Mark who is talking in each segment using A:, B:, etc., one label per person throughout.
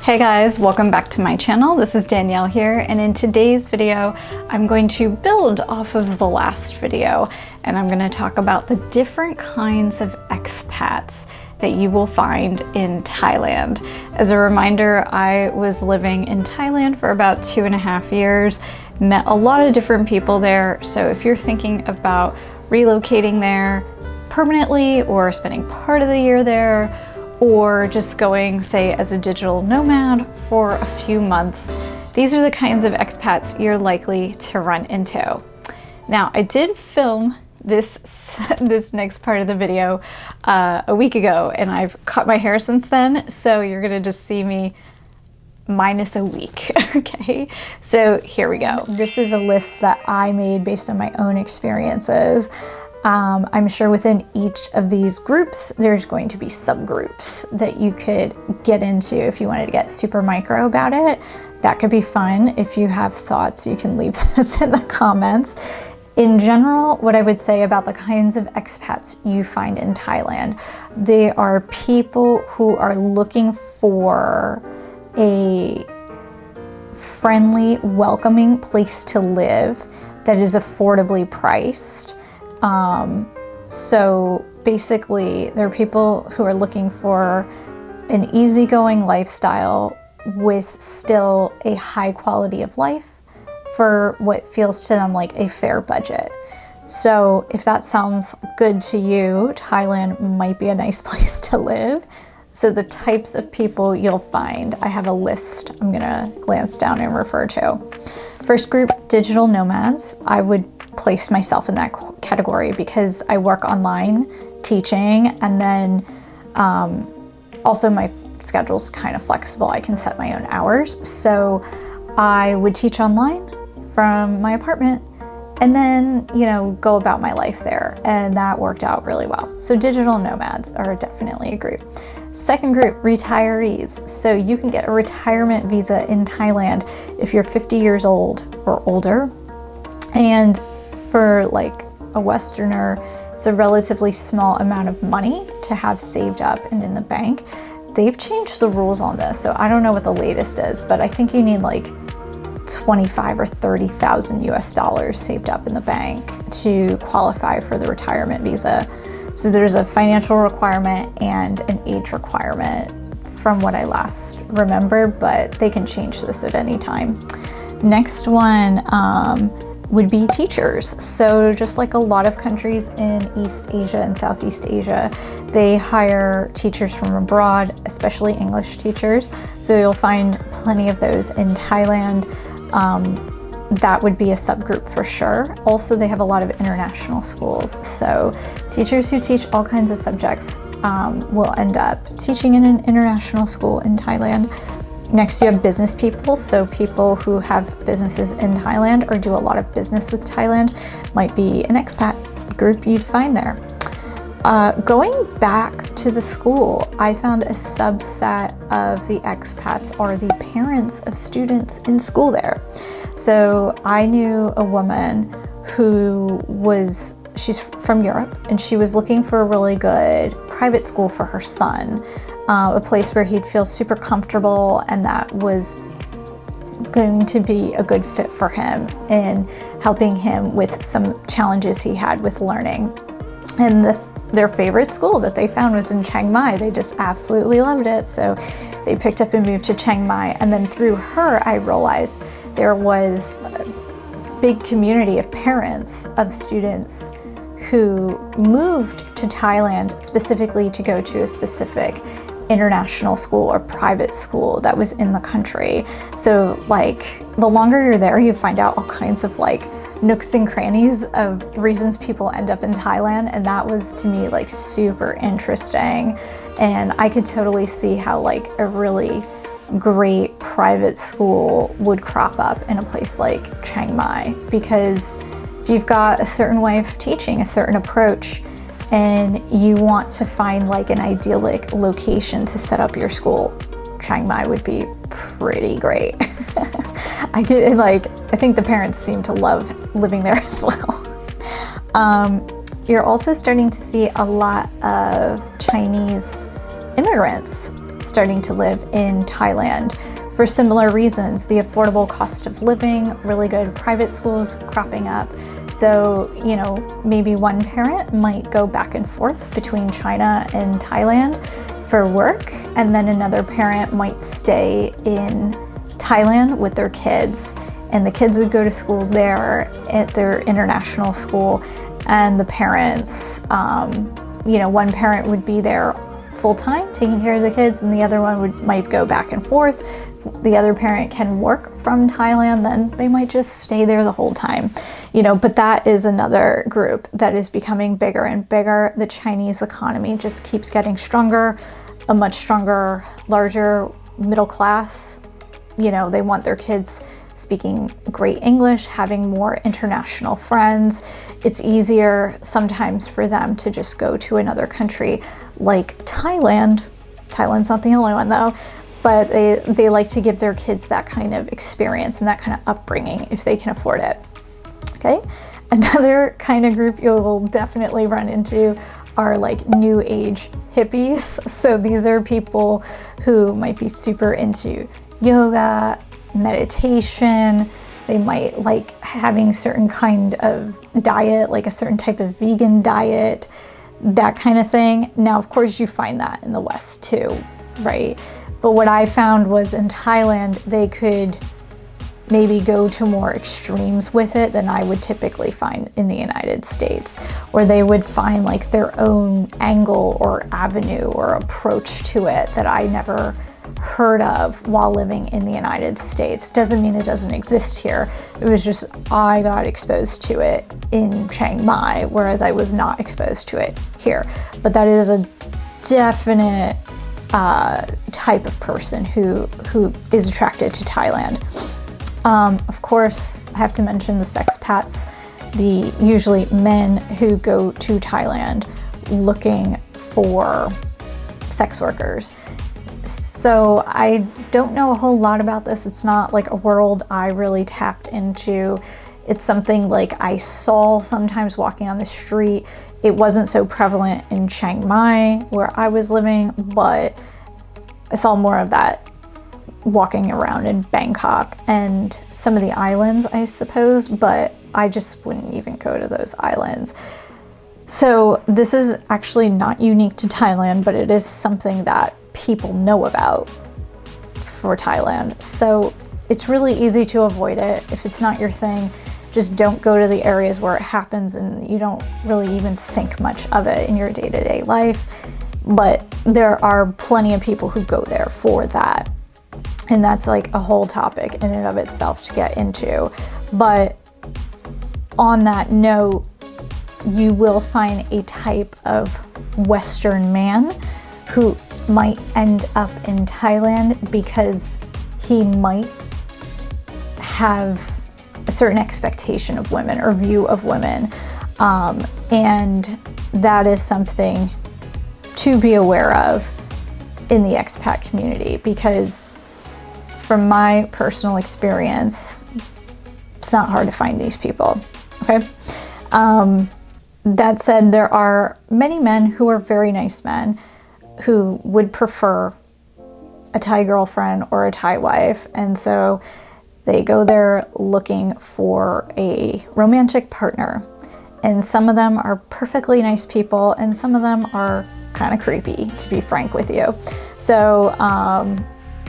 A: Hey guys, welcome back to my channel. This is Danielle here, and in today's video, I'm going to build off of the last video, and I'm going to talk about the different kinds of expats that you will find in Thailand. As a reminder, I was living in Thailand for about 2.5 years, met a lot of different people there, so if you're thinking about relocating there permanently or spending part of the year there, or just going, say, as a digital nomad for a few months, these are the kinds of expats you're likely to run into. Now, I did film this next part of the video a week ago, and I've cut my hair since then, so you're gonna just see me minus a week, okay? So here we go. This is a list that I made based on my own experiences. I'm sure within each of these groups, there's going to be subgroups that you could get into if you wanted to get super micro about it. That could be fun. If you have thoughts, you can leave this in the comments. In general, what I would say about the kinds of expats you find in Thailand, they are people who are looking for a friendly, welcoming place to live that is affordably priced. So basically, there are people who are looking for an easygoing lifestyle with still a high quality of life for what feels to them like a fair budget. So if that sounds good to you, Thailand might be a nice place to live. So the types of people you'll find, I have a list I'm gonna glance down and refer to. First group, digital nomads. I would place myself in that category because I work online teaching, and then also my schedule's kind of flexible. I can set my own hours. So I would teach online from my apartment and then, go about my life there. And that worked out really well. So digital nomads are definitely a group. Second group, retirees. So you can get a retirement visa in Thailand if you're 50 years old or older. And for like a Westerner, it's a relatively small amount of money to have saved up and in the bank. They've changed the rules on this, so I don't know what the latest is, but I think you need like 25 or 30,000 US dollars saved up in the bank to qualify for the retirement visa. So there's a financial requirement and an age requirement from what I last remember, but they can change this at any time. Next one would be teachers. So just like a lot of countries in East Asia and Southeast Asia, they hire teachers from abroad, especially English teachers. So you'll find plenty of those in Thailand. That would be a subgroup for sure. Also, they have a lot of international schools. So teachers who teach all kinds of subjects will end up teaching in an international school in Thailand. Next, you have business people. So people who have businesses in Thailand or do a lot of business with Thailand might be an expat group you'd find there. Going back to the school, I found a subset of the expats are the parents of students in school there. So I knew a woman who she's from Europe, and she was looking for a really good private school for her son. A place where he'd feel super comfortable and that was going to be a good fit for him in helping him with some challenges he had with learning. And their favorite school that they found was in Chiang Mai. They just absolutely loved it. So they picked up and moved to Chiang Mai. And then through her, I realized there was a big community of parents of students who moved to Thailand specifically to go to a specific international school or private school that was in the country. So like the longer you're there, you find out all kinds of like nooks and crannies of reasons people end up in Thailand, and that was to me like super interesting. And I could totally see how like a really great private school would crop up in a place like Chiang Mai, because if you've got a certain way of teaching, a certain approach, and you want to find like an idyllic location to set up your school, Chiang Mai would be pretty great. I think the parents seem to love living there as well. You're also starting to see a lot of Chinese immigrants starting to live in Thailand for similar reasons. The affordable cost of living, really good private schools cropping up. So, you know, maybe one parent might go back and forth between China and Thailand for work, and then another parent might stay in Thailand with their kids, and the kids would go to school there at their international school, and the parents, you know, one parent would be there full-time taking care of the kids, and the other one might go back and forth. The other parent can work from Thailand, then they might just stay there the whole time, you know. But that is another group that is becoming bigger and bigger. The Chinese economy just keeps getting stronger, a much stronger, larger middle class. You know, they want their kids speaking great English, having more international friends. It's easier sometimes for them to just go to another country like Thailand. Thailand's not the only one though, but they like to give their kids that kind of experience and that kind of upbringing if they can afford it. Okay, another kind of group you'll definitely run into are like new age hippies. So these are people who might be super into yoga, meditation. They might like having certain kind of diet, like a certain type of vegan diet, that kind of thing. Now, of course, you find that in the West too, right? But what I found was in Thailand, they could maybe go to more extremes with it than I would typically find in the United States, or they would find like their own angle or avenue or approach to it that I never heard of while living in the United States. Doesn't mean it doesn't exist here. It was just I got exposed to it in Chiang Mai, whereas I was not exposed to it here. But that is a definite type of person who is attracted to Thailand. Of course, I have to mention the expats, the usually men who go to Thailand looking for sex workers. So I don't know a whole lot about this. It's not like a world I really tapped into. It's something like I saw sometimes walking on the street. It wasn't so prevalent in Chiang Mai where I was living, but I saw more of that walking around in Bangkok and some of the islands, I suppose, but I just wouldn't even go to those islands. So this is actually not unique to Thailand, but it is something that people know about for Thailand. So it's really easy to avoid it. If it's not your thing, just don't go to the areas where it happens and you don't really even think much of it in your day-to-day life. But there are plenty of people who go there for that. And that's like a whole topic in and of itself to get into. But on that note, you will find a type of Western man who might end up in Thailand because he might have a certain expectation of women or view of women. And that is something to be aware of in the expat community, because from my personal experience, it's not hard to find these people, okay? That said, there are many men who are very nice men who would prefer a Thai girlfriend or a Thai wife, and so they go there looking for a romantic partner. And some of them are perfectly nice people, and some of them are kind of creepy, to be frank with you. So,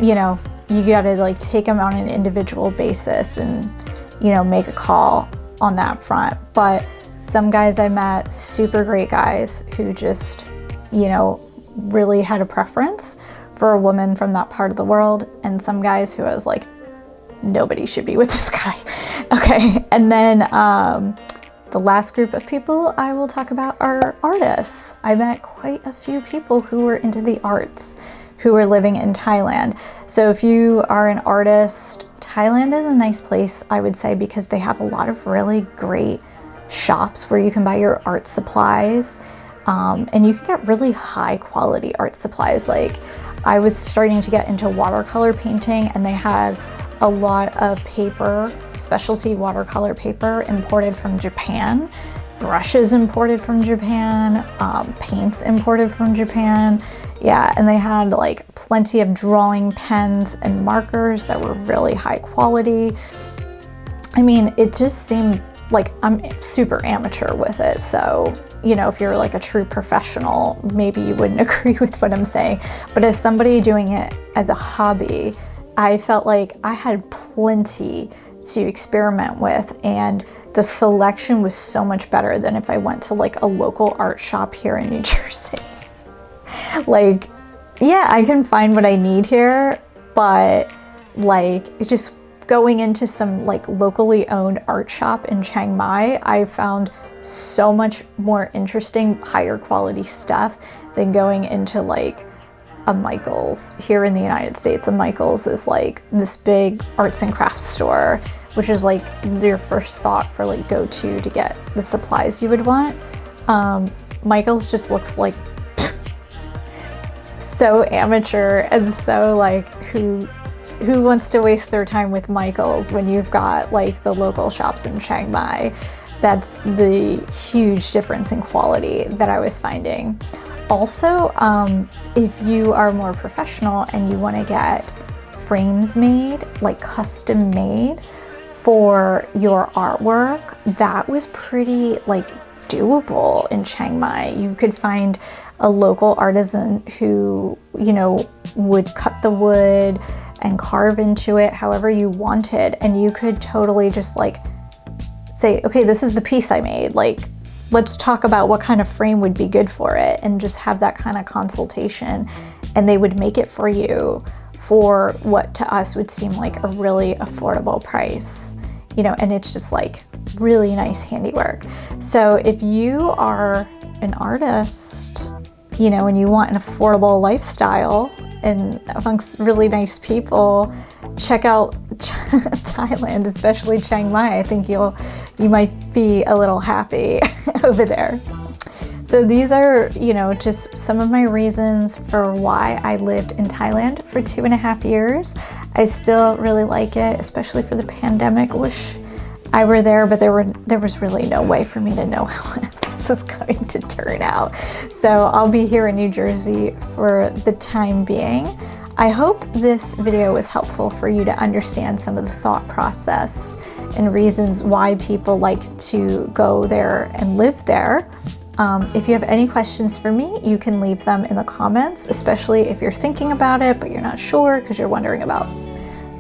A: you know, you gotta like take them on an individual basis and, you know, make a call on that front. But some guys I met, super great guys who just, you know, really had a preference for a woman from that part of the world, and some guys who I was like, nobody should be with this guy. Okay, and then the last group of people I will talk about are artists. I met quite a few people who were into the arts who were living in Thailand. So if you are an artist, Thailand is a nice place, I would say, because they have a lot of really great shops where you can buy your art supplies. And you can get really high quality art supplies. Like I was starting to get into watercolor painting, and they had a lot of paper, specialty watercolor paper imported from Japan, brushes imported from Japan, paints imported from Japan. Yeah, and they had like plenty of drawing pens and markers that were really high quality. I mean, it just seemed like I'm super amateur with it. So, you know, if you're like a true professional, maybe you wouldn't agree with what I'm saying. But as somebody doing it as a hobby, I felt like I had plenty to experiment with, and the selection was so much better than if I went to like a local art shop here in New Jersey. Like, yeah, I can find what I need here, but like it just going into some like locally owned art shop in Chiang Mai, I found so much more interesting, higher quality stuff than going into like a Michael's here in the United States. A Michael's is like this big arts and crafts store, which is like your first thought for like go to get the supplies you would want. Michael's just looks like so amateur and so like who wants to waste their time with Michael's when you've got like the local shops in Chiang Mai. That's the huge difference in quality that I was finding. Also, if you are more professional and you want to get frames made, like custom made for your artwork, that was pretty like doable in Chiang Mai. You could find a local artisan who, you know, would cut the wood and carve into it however you wanted, and you could totally just like say, okay, this is the piece I made, like let's talk about what kind of frame would be good for it, and just have that kind of consultation, and they would make it for you for what to us would seem like a really affordable price, you know, and it's just like really nice handiwork. So if you are an artist, you know, and you want an affordable lifestyle and amongst really nice people, check out Thailand, especially Chiang Mai. I think you might be a little happy over there. So these are, you know, just some of my reasons for why I lived in Thailand for 2.5 years. I still really like it, especially for the pandemic. Wish I were there, but there was really no way for me to know how this was going to turn out. So I'll be here in New Jersey for the time being. I hope this video was helpful for you to understand some of the thought process and reasons why people like to go there and live there. If you have any questions for me, you can leave them in the comments, especially if you're thinking about it, but you're not sure because you're wondering about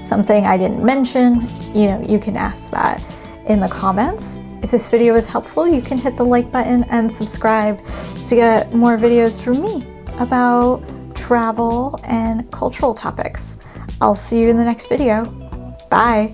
A: something I didn't mention. You know, you can ask that in the comments. If this video was helpful, you can hit the like button and subscribe to get more videos from me about travel and cultural topics. I'll see you in the next video. Bye.